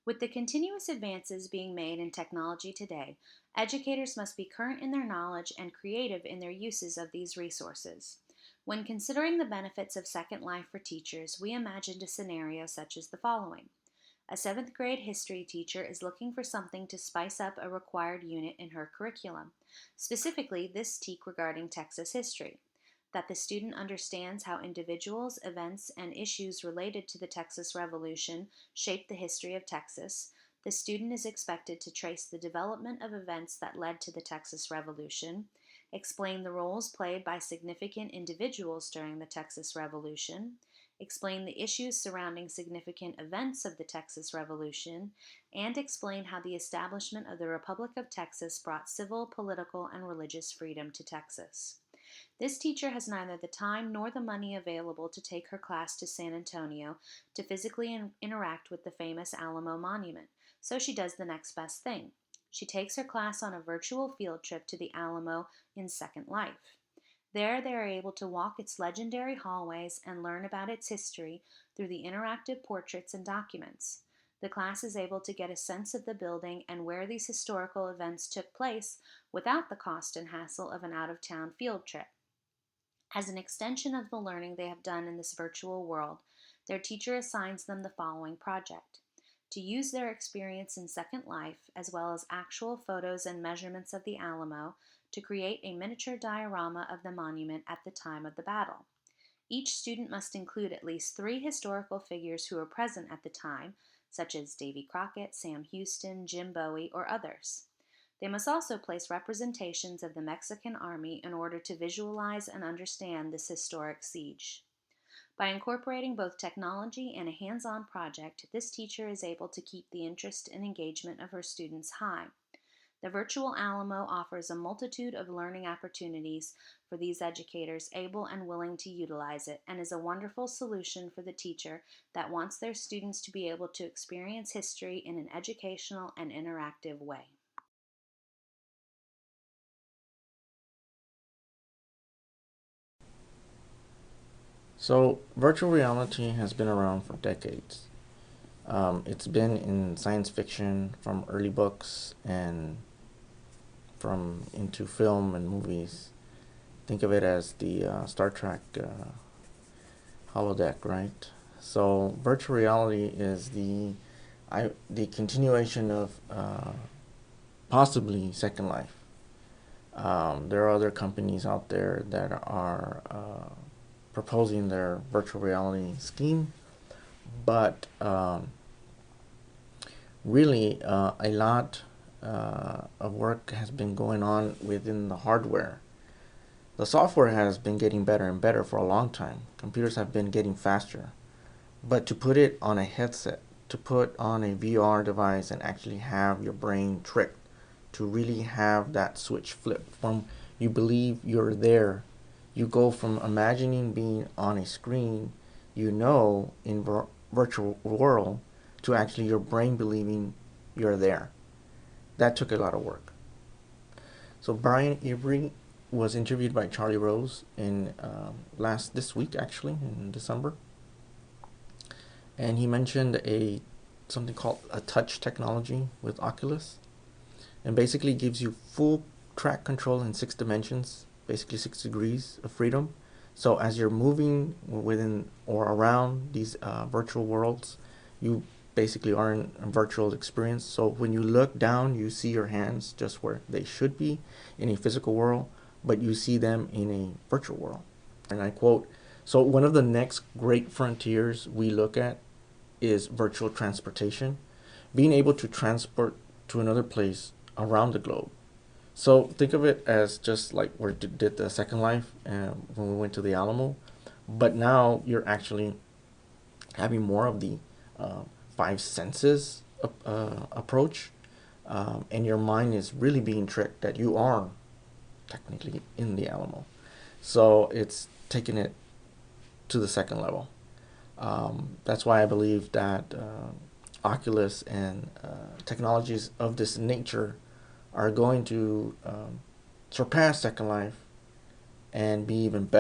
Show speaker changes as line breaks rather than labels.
With the continuous advances being made in technology today, educators must be current in their knowledge and creative in their uses of these resources. When considering the benefits of Second Life for teachers, we imagined a scenario such as the following. A 7th grade history teacher is looking for something to spice up a required unit in her curriculum, specifically this TEK regarding Texas history. That the student understands how individuals, events, and issues related to the Texas Revolution shaped the history of Texas. The student is expected to trace the development of events that led to the Texas Revolution, explain the roles played by significant individuals during the Texas Revolution, explain the issues surrounding significant events of the Texas Revolution, and explain how the establishment of the Republic of Texas brought civil, political, and religious freedom to Texas. This teacher has neither the time nor the money available to take her class to San Antonio to physically interact with the famous Alamo Monument, so she does the next best thing. She takes her class on a virtual field trip to the Alamo in Second Life. There, they are able to walk its legendary hallways and learn about its history through the interactive portraits and documents. The class is able to get a sense of the building and where these historical events took place without the cost and hassle of an out-of-town field trip. As an extension of the learning they have done in this virtual world, their teacher assigns them the following project: to use their experience in Second Life, as well as actual photos and measurements of the Alamo, to create a miniature diorama of the monument at the time of the battle. Each student must include at least 3 historical figures who were present at the time, such as Davy Crockett, Sam Houston, Jim Bowie, or others. They must also place representations of the Mexican army in order to visualize and understand this historic siege. By incorporating both technology and a hands-on project, this teacher is able to keep the interest and engagement of her students high. The virtual Alamo offers a multitude of learning opportunities for these educators able and willing to utilize it, and is a wonderful solution for the teacher that wants their students to be able to experience history in an educational and interactive way.
So, virtual reality has been around for decades. It's been in science fiction from early books and from into film and movies. Think of it as the Star Trek holodeck, right? So, virtual reality is the continuation of possibly Second Life. There are other companies out there that are proposing their virtual reality scheme, but really a lot of work has been going on within the hardware. The software has been getting better and better for a long time. Computers have been getting faster, but to put it on a headset, to put on a VR device and actually have your brain tricked, to really have that switch flip from you believe you're there, you go from imagining being on a screen, in virtual world, to actually your brain believing you're there. That took a lot of work. So Brian Avery was interviewed by Charlie Rose in this week, actually in December, and he mentioned something called a touch technology with Oculus, and basically gives you full track control in 6 dimensions, basically 6 degrees of freedom. So as you're moving within or around these virtual worlds, you basically are in a virtual experience. So when you look down, you see your hands just where they should be in a physical world, but you see them in a virtual world. And I quote, "So one of the next great frontiers we look at is virtual transportation, being able to transport to another place around the globe." So think of it as just like we did the Second Life when we went to the Alamo, but now you're actually having more of the 5 senses approach, and your mind is really being tricked that you are technically in the Alamo. So it's taking it to the second level. That's why I believe that Oculus and technologies of this nature are going to surpass Second Life and be even better.